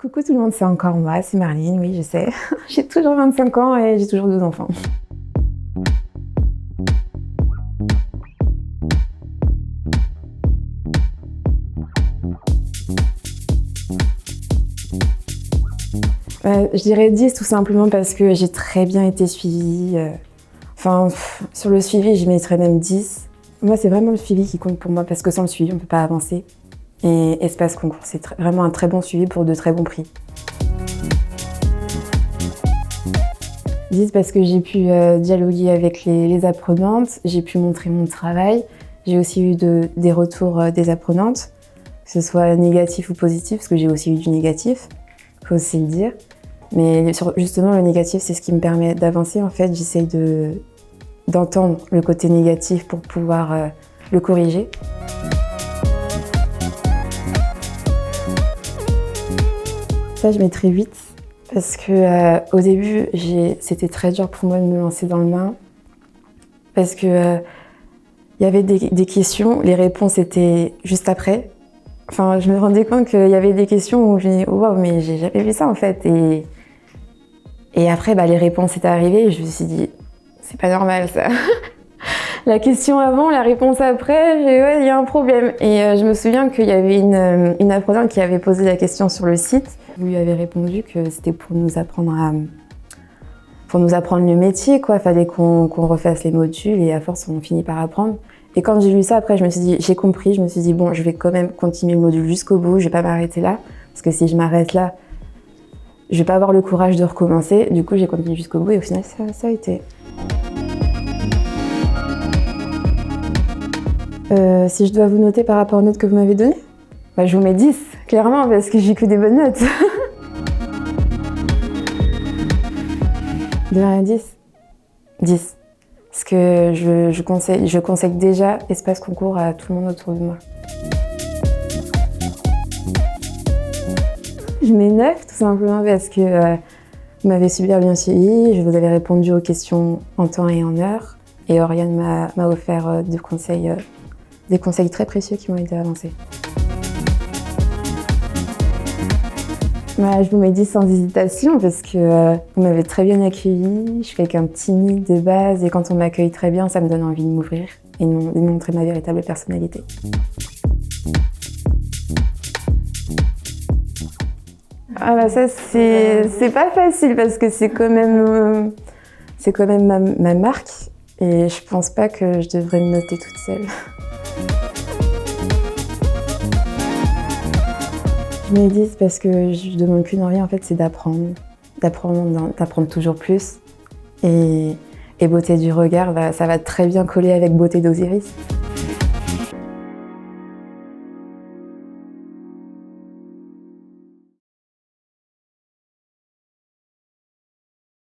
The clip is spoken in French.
Coucou tout le monde, c'est encore moi, c'est Marline, oui je sais. J'ai toujours 25 ans et j'ai toujours 2 enfants. Je dirais 10 tout simplement parce que j'ai très bien été suivie. Sur le suivi, je mettrais même 10. Moi, c'est vraiment le suivi qui compte pour moi parce que sans le suivi, on ne peut pas avancer. Et Espace Concours, c'est vraiment un très bon suivi pour de très bons prix. 10 parce que j'ai pu dialoguer avec les apprenantes, j'ai pu montrer mon travail. J'ai aussi eu des retours des apprenantes, que ce soit négatif ou positif, parce que j'ai aussi eu du négatif, il faut aussi le dire. Mais justement, le négatif, c'est ce qui me permet d'avancer. En fait, j'essaye d'entendre le côté négatif pour pouvoir le corriger. Ça, je mettrais 8. Parce que au début, c'était très dur pour moi de me lancer dans le bain. Parce que y avait des questions, les réponses étaient juste après. Enfin, je me rendais compte qu'il y avait des questions où je me disais « Wow, mais j'ai jamais vu ça en fait ». Et après, les réponses étaient arrivées et je me suis dit « C'est pas normal ça ». La question avant, la réponse après, ouais, il y a un problème. Et je me souviens qu'il y avait une apprenante qui avait posé la question sur le site. Vous lui avez répondu que c'était pour nous apprendre le métier, quoi. Fallait qu'on refasse les modules et à force, on finit par apprendre. Et quand j'ai lu ça, après, je me suis dit, j'ai compris, je me suis dit, bon, je vais quand même continuer le module jusqu'au bout, je vais pas m'arrêter là. Parce que si je m'arrête là, je vais pas avoir le courage de recommencer. Du coup, j'ai continué jusqu'au bout et au final, ça a été. Si je dois vous noter par rapport aux notes que vous m'avez données, je vous mets 10, clairement, parce que j'ai que des bonnes notes. De 1 à 10 10. Parce que je conseille déjà Espace Concours à tout le monde autour de moi. Je mets 9, tout simplement parce que vous m'avez super bien suivi, je vous avais répondu aux questions en temps et en heure. Et Oriane m'a offert des conseils très précieux qui m'ont été avancés. Je vous mets 10 sans hésitation parce que vous m'avez très bien accueillie. Je suis quelqu'un de timide de base et quand on m'accueille très bien, ça me donne envie de m'ouvrir et de montrer ma véritable personnalité. Ça c'est pas facile parce que c'est quand même ma marque et je pense pas que je devrais me noter toute seule. Je mets 10 parce que je demande qu'une envie, en fait, c'est d'apprendre toujours plus. Et beauté du regard, ça va très bien coller avec beauté d'Osiris.